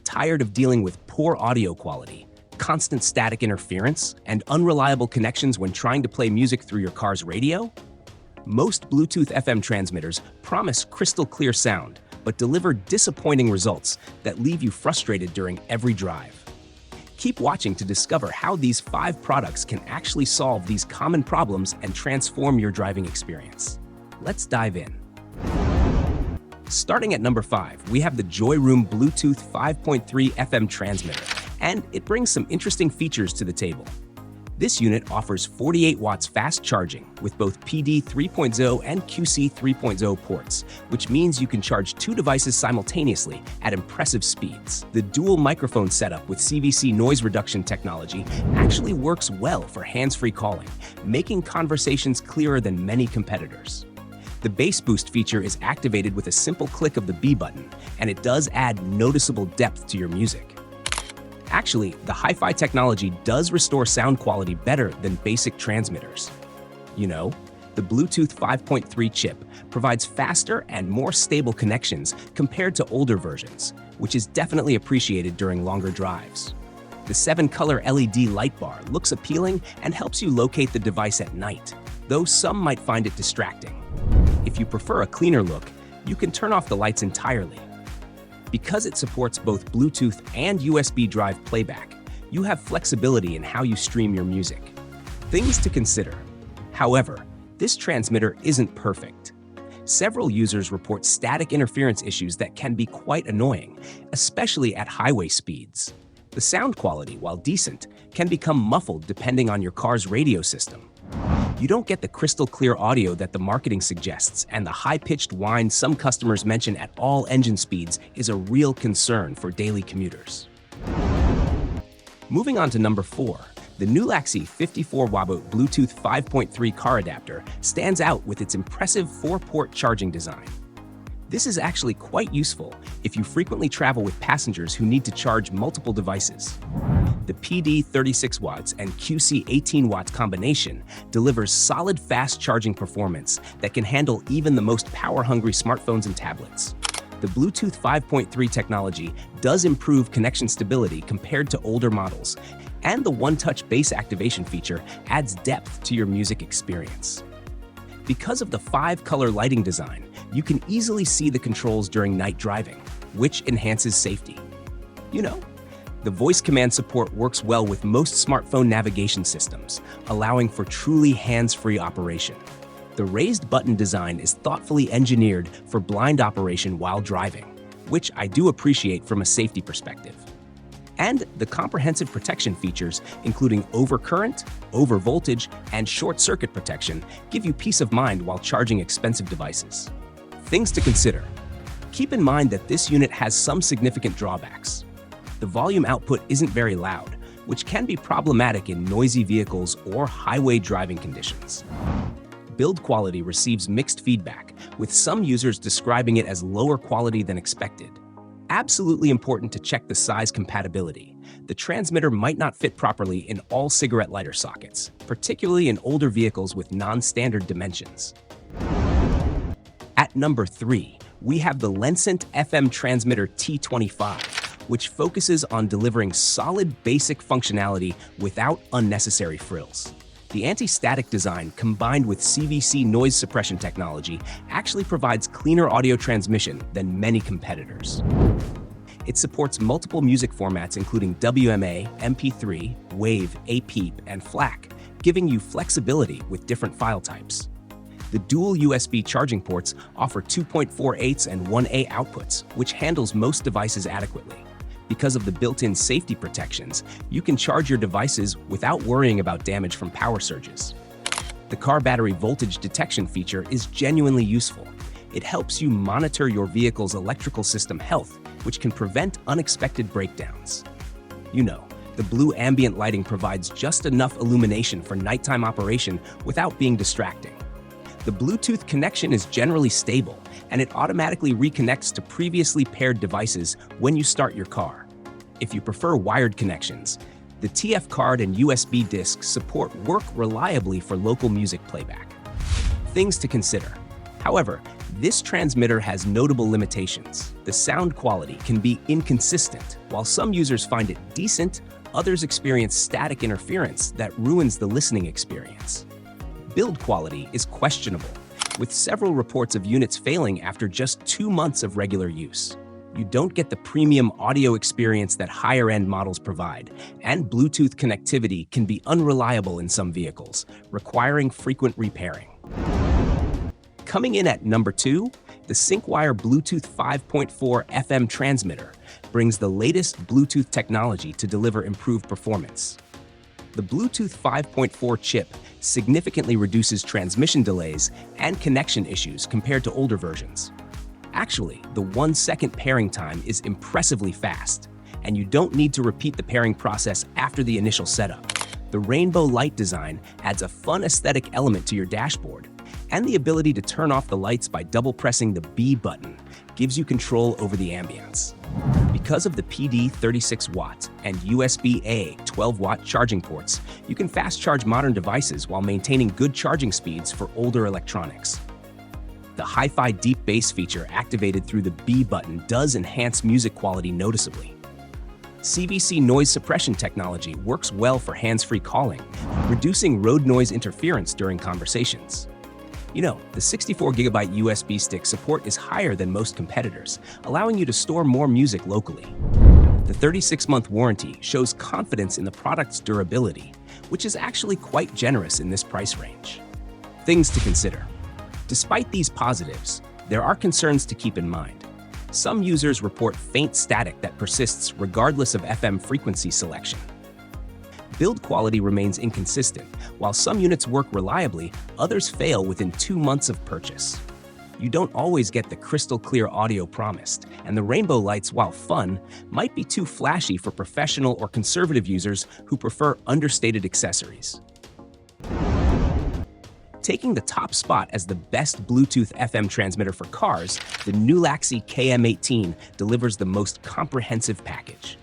Tired of dealing with poor audio quality, constant static interference, and unreliable connections when trying to play music through your car's radio? Most Bluetooth FM transmitters promise crystal clear sound, but deliver disappointing results that leave you frustrated during every drive. Keep watching to discover how these 5 products can actually solve these common problems and transform your driving experience. Let's dive in. Starting at number 5, we have the JOYROOM Bluetooth 5.3 FM transmitter, and it brings some interesting features to the table. This unit offers 48 watts fast charging with both PD 3.0 and QC 3.0 ports, which means you can charge 2 devices simultaneously at impressive speeds. The dual microphone setup with CVC noise reduction technology actually works well for hands-free calling, making conversations clearer than many competitors. The bass boost feature is activated with a simple click of the B button, and it does add noticeable depth to your music. Actually, the hi-fi technology does restore sound quality better than basic transmitters. You know, the Bluetooth 5.3 chip provides faster and more stable connections compared to older versions, which is definitely appreciated during longer drives. The 7-color LED light bar looks appealing and helps you locate the device at night, though some might find it distracting. If you prefer a cleaner look, you can turn off the lights entirely. Because it supports both Bluetooth and USB drive playback, you have flexibility in how you stream your music. Things to consider. However, this transmitter isn't perfect. Several users report static interference issues that can be quite annoying, especially at highway speeds. The sound quality, while decent, can become muffled depending on your car's radio system. You don't get the crystal clear audio that the marketing suggests, and the high-pitched whine some customers mention at all engine speeds is a real concern for daily commuters. Moving on to number 4, the Nulaxy 54-watt Bluetooth 5.3 car adapter stands out with its impressive 4-port charging design. This is actually quite useful if you frequently travel with passengers who need to charge multiple devices. The PD 36 watts and QC 18 watts combination delivers solid fast charging performance that can handle even the most power-hungry smartphones and tablets. The Bluetooth 5.3 technology does improve connection stability compared to older models, and the one-touch bass activation feature adds depth to your music experience. Because of the 5-color lighting design, you can easily see the controls during night driving, which enhances safety. You know, the voice command support works well with most smartphone navigation systems, allowing for truly hands-free operation. The raised button design is thoughtfully engineered for blind operation while driving, which I do appreciate from a safety perspective. And the comprehensive protection features, including overcurrent, overvoltage, and short-circuit protection, give you peace of mind while charging expensive devices. Things to consider. Keep in mind that this unit has some significant drawbacks. The volume output isn't very loud, which can be problematic in noisy vehicles or highway driving conditions. Build quality receives mixed feedback, with some users describing it as lower quality than expected. Absolutely important to check the size compatibility. The transmitter might not fit properly in all cigarette lighter sockets, particularly in older vehicles with non-standard dimensions. At number 3, we have the LENCENT FM Transmitter T25, which focuses on delivering solid basic functionality without unnecessary frills. The anti-static design combined with CVC noise suppression technology actually provides cleaner audio transmission than many competitors. It supports multiple music formats including WMA, MP3, WAV, APEEP, and FLAC, giving you flexibility with different file types. The dual USB charging ports offer 2.48 and 1A outputs, which handles most devices adequately. Because of the built-in safety protections, you can charge your devices without worrying about damage from power surges. The car battery voltage detection feature is genuinely useful. It helps you monitor your vehicle's electrical system health, which can prevent unexpected breakdowns. You know, the blue ambient lighting provides just enough illumination for nighttime operation without being distracting. The Bluetooth connection is generally stable, and it automatically reconnects to previously paired devices when you start your car. If you prefer wired connections, the TF card and USB discs work reliably for local music playback. Things to consider. However, This transmitter has notable limitations. The sound quality can be inconsistent. While some users find it decent, others experience static interference that ruins the listening experience. Build quality is questionable, with several reports of units failing after just 2 months of regular use. You don't get the premium audio experience that higher-end models provide, and Bluetooth connectivity can be unreliable in some vehicles, requiring frequent repairing. Coming in at number 2, the Syncwire Bluetooth 5.4 FM transmitter brings the latest Bluetooth technology to deliver improved performance. The Bluetooth 5.4 chip significantly reduces transmission delays and connection issues compared to older versions. Actually, the 1-second pairing time is impressively fast, and you don't need to repeat the pairing process after the initial setup. The rainbow light design adds a fun aesthetic element to your dashboard, and the ability to turn off the lights by double-pressing the B button gives you control over the ambience. Because of the PD 36-watt and USB-A 12-watt charging ports, you can fast-charge modern devices while maintaining good charging speeds for older electronics. The Hi-Fi deep bass feature activated through the B button does enhance music quality noticeably. CVC noise suppression technology works well for hands-free calling, reducing road noise interference during conversations. You know, the 64GB USB stick support is higher than most competitors, allowing you to store more music locally. The 36-month warranty shows confidence in the product's durability, which is actually quite generous in this price range. Things to consider. Despite these positives, there are concerns to keep in mind. Some users report faint static that persists regardless of FM frequency selection. Build quality remains inconsistent. While some units work reliably, others fail within 2 months of purchase. You don't always get the crystal clear audio promised, and the rainbow lights, while fun, might be too flashy for professional or conservative users who prefer understated accessories. Taking the top spot as the best Bluetooth FM transmitter for cars, the Nulaxy KM18 delivers the most comprehensive package.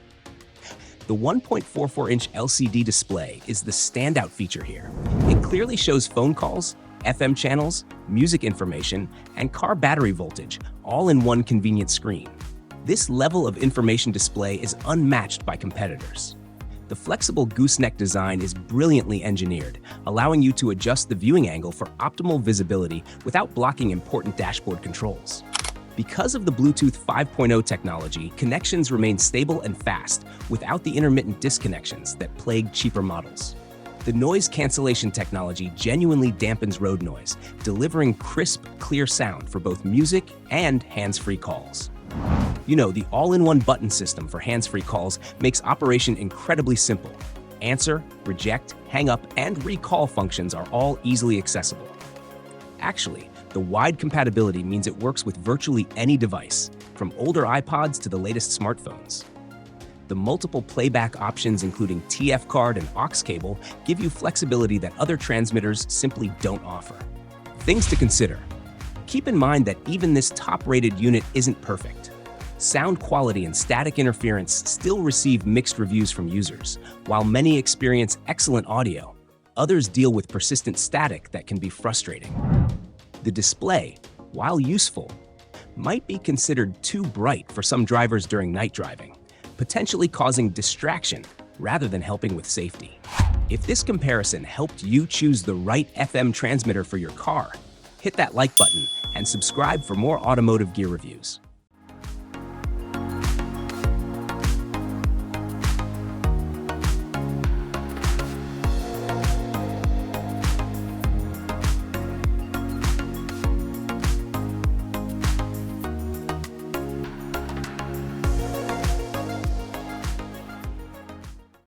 The 1.44-inch LCD display is the standout feature here. It clearly shows phone calls, FM channels, music information, and car battery voltage, all in one convenient screen. This level of information display is unmatched by competitors. The flexible gooseneck design is brilliantly engineered, allowing you to adjust the viewing angle for optimal visibility without blocking important dashboard controls. Because of the Bluetooth 5.0 technology, connections remain stable and fast without the intermittent disconnections that plague cheaper models. The noise cancellation technology genuinely dampens road noise, delivering crisp, clear sound for both music and hands-free calls. You know, the all-in-one button system for hands-free calls makes operation incredibly simple. Answer, reject, hang up, and recall functions are all easily accessible. Actually, the wide compatibility means it works with virtually any device, from older iPods to the latest smartphones. The multiple playback options, including TF card and aux cable, give you flexibility that other transmitters simply don't offer. Things to consider. Keep in mind that even this top-rated unit isn't perfect. Sound quality and static interference still receive mixed reviews from users. While many experience excellent audio, others deal with persistent static that can be frustrating. The display, while useful, might be considered too bright for some drivers during night driving, potentially causing distraction rather than helping with safety. If this comparison helped you choose the right FM transmitter for your car, hit that like button and subscribe for more automotive gear reviews.